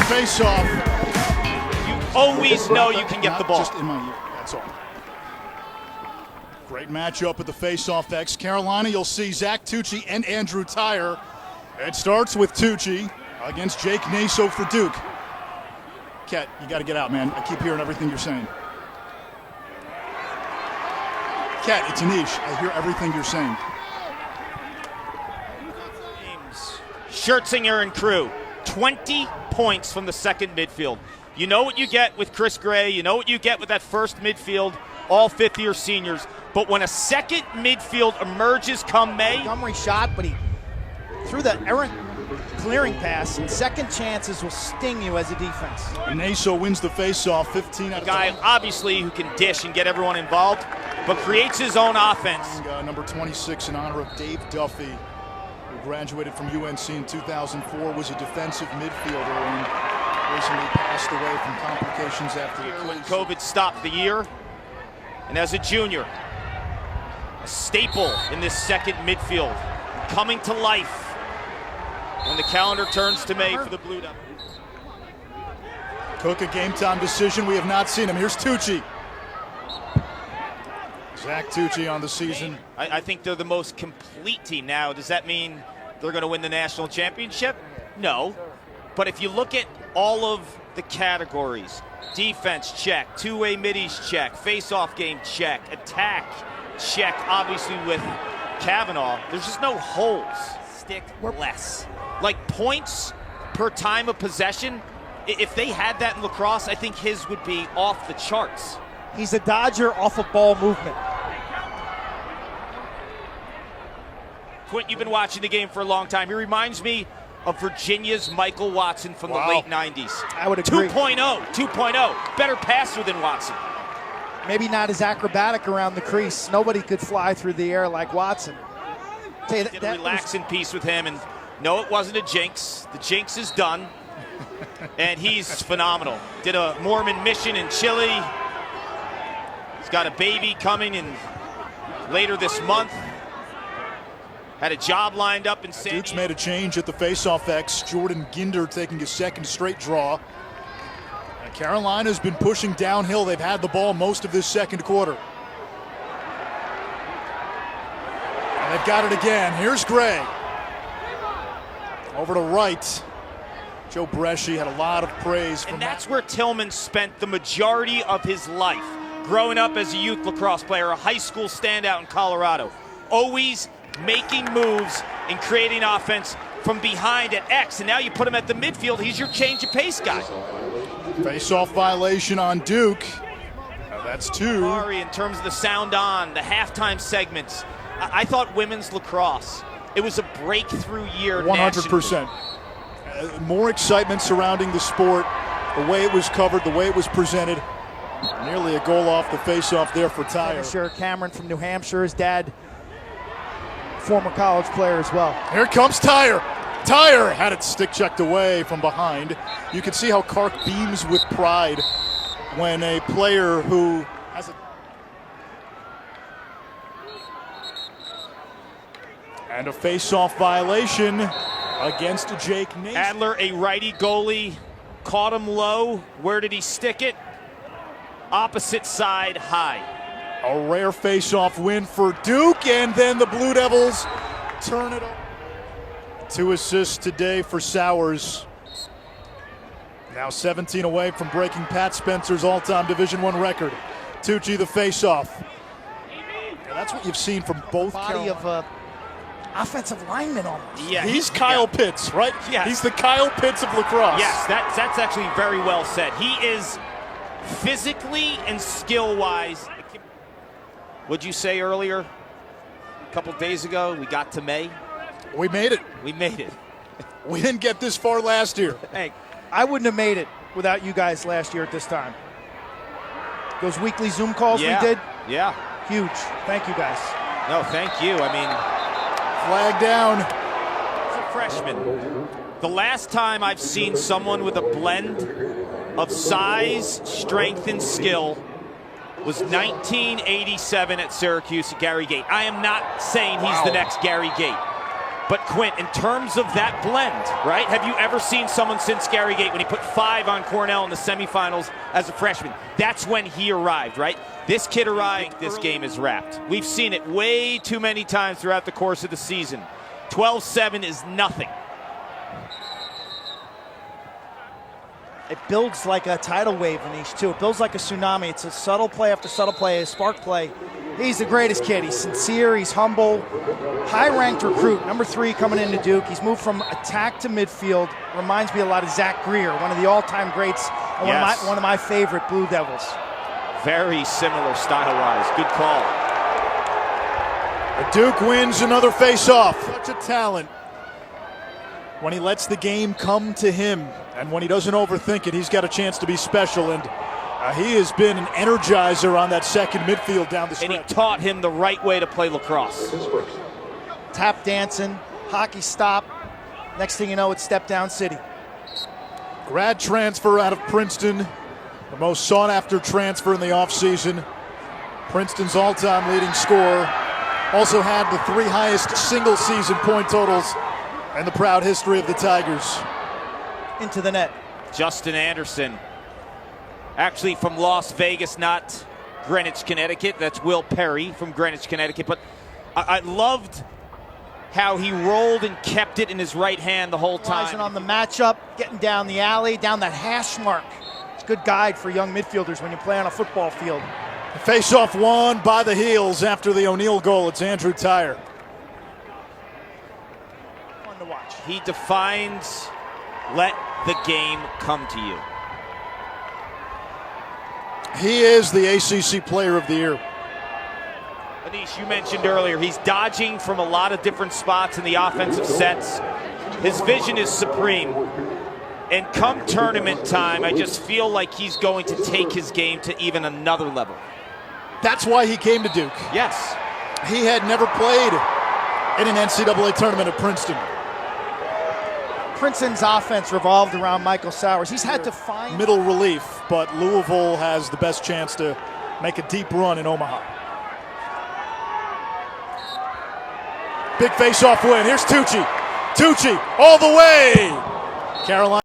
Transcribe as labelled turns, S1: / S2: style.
S1: Faceoff.
S2: You always know you can get the ball.
S1: Just in my ear, that's all. Great matchup at the Faceoff X. Carolina, you'll see Zac Tucci and Andrew Tyre. It starts with Tucci against Jake Naso for Duke. Ket, you got to get out, man. I keep hearing everything you're saying. Ket, it's Anish. I hear everything you're saying.
S2: Schertzinger and crew, 20 points from the second midfield. You know what you get with Chris Gray. You know what you get with that first midfield, all fifth-year seniors. But when a second midfield emerges come May.
S3: Montgomery shot, but he threw the errant clearing pass, and second chances will sting you as a defense.
S1: Naso wins the Faceoff, 15 out of 10.
S2: Guy, obviously, who can dish and get everyone involved, but creates his own offense.
S1: Number 26 in honor of Dave Duffy, who graduated from UNC in 2004, was a defensive midfielder and recently passed away from complications after
S2: when COVID stopped the year. And as a junior, a staple in this second midfield, coming to life when the calendar turns to May for the Blue Devils.
S1: Cook, a game-time decision. We have not seen him. Here's Tucci. Zac Tucci on the season.
S2: I think they're the most complete team now. Does that mean they're going to win the national championship? No. But if you look at all of the categories, defense, check. Two-way middies, check. Face-off game, check. Attack, check. Obviously with Kavanaugh, there's just no holes. Stick less. Like points per time of possession, if they had that in lacrosse, I think his would be off the charts.
S3: He's a dodger off of ball movement.
S2: Quint, you've been watching the game for a long time. He reminds me of Virginia's Michael Watson from the late 90s.
S3: I would agree.
S2: 2.0. Better passer than Watson.
S3: Maybe not as acrobatic around the crease. Nobody could fly through the air like Watson.
S2: Did a relaxing piece with him, and no, it wasn't a jinx. The jinx is done, and he's phenomenal. Did a Mormon mission in Chile. He's got a baby coming in later this month. Had a job lined up in San Diego.
S1: Duke's made a change at the Faceoff X. Jordan Ginder taking his second straight draw. And Carolina's been pushing downhill. They've had the ball most of this second quarter. And they've got it again. Here's Gray. Over to right. Joe Bresci had a lot of praise.
S2: And that's where Tillman spent the majority of his life. Growing up as a youth lacrosse player, a high school standout in Colorado. Always making moves and creating offense from behind at X. And now you put him at the midfield, he's your change of pace guy.
S1: Face-off violation on Duke. Now that's two.
S2: Sorry, in terms of the sound on, the halftime segments. I thought women's lacrosse, it was a breakthrough year.
S1: 100%. More excitement surrounding the sport, the way it was covered, the way it was presented. Nearly a goal off the face-off there for Tyre.
S3: Sure, Cameron from New Hampshire, his dad, former college player as well.
S1: Here comes Tyre. Tyre had it stick checked away from behind. You can see how Kark beams with pride when a player who has a... And a face-off violation against Jake Naso.
S2: Adler, a righty goalie, caught him low. Where did he stick it? Opposite side high.
S1: A rare face-off win for Duke, and then the Blue Devils turn it over. 2 assists today for Sowers. Now 17 away from breaking Pat Spencer's all-time Division I record. Tucci the face-off. That's what you've seen from both
S3: body of offensive lineman almost.
S2: Yeah,
S1: he's Kyle Pitts, right?
S2: Yeah,
S1: he's the Kyle Pitts of lacrosse.
S2: Yes, that's actually very well said. He is physically and skill-wise. What'd you say earlier? A couple days ago, we got to May.
S1: We made it.
S2: We made it.
S1: We didn't get this far last year.
S3: Hey, I wouldn't have made it without you guys last year at this time. Those weekly Zoom calls we did.
S2: Yeah.
S3: Huge. Thank you guys.
S2: No, thank you. I mean,
S1: flag down.
S2: As a freshman, the last time I've seen someone with a blend of size, strength, and skill was 1987 at Syracuse at Gary Gate. I am not saying he's the next Gary Gate. But Quint, in terms of that blend, right? Have you ever seen someone since Gary Gate when he put 5 on Cornell in the semifinals as a freshman? That's when he arrived, right? This kid arrived, this game is wrapped. We've seen it way too many times throughout the course of the season. 12-7 is nothing.
S3: It builds like a tidal wave, Anish, too. It builds like a tsunami. It's a subtle play after subtle play, a spark play. He's the greatest kid. He's sincere, he's humble, high-ranked recruit, number 3 coming into Duke. He's moved from attack to midfield. Reminds me a lot of Zach Greer, one of the all-time greats, and
S2: Yes.
S3: one of my favorite Blue Devils.
S2: Very similar style-wise. Good call.
S1: Duke wins another face-off. Such a talent. When he lets the game come to him, and when he doesn't overthink it, he's got a chance to be special. And he has been an energizer on that second midfield down the stretch.
S2: And he taught him the right way to play lacrosse.
S3: Tap dancing, hockey stop. Next thing you know, it's step down city.
S1: Grad transfer out of Princeton, the most sought-after transfer in the offseason. Princeton's all-time leading scorer. Also had the 3 highest single-season point totals and the proud history of the Tigers.
S3: Into the net.
S2: Justin Anderson, actually from Las Vegas, not Greenwich, Connecticut. That's Will Perry from Greenwich, Connecticut. But I loved how he rolled and kept it in his right hand the whole time.
S3: Rising on the matchup, getting down the alley, down that hash mark. It's a good guide for young midfielders when you play on a football field.
S1: The face-off won by the heels after the O'Neal goal. It's Andrew Tyre.
S3: Fun to watch.
S2: He defines, let the game come to you.
S1: He is the ACC Player of the Year.
S2: Anish, you mentioned earlier, he's dodging from a lot of different spots in the offensive sets. His vision is supreme. And come tournament time, I just feel like he's going to take his game to even another level.
S1: That's why he came to Duke.
S2: Yes.
S1: He had never played in an NCAA tournament at Princeton.
S3: Princeton's offense revolved around Michael Sowers. He's had to find
S1: Middle relief, but Louisville has the best chance to make a deep run in Omaha. Big face-off win. Here's Tucci. Tucci all the way. Carolina.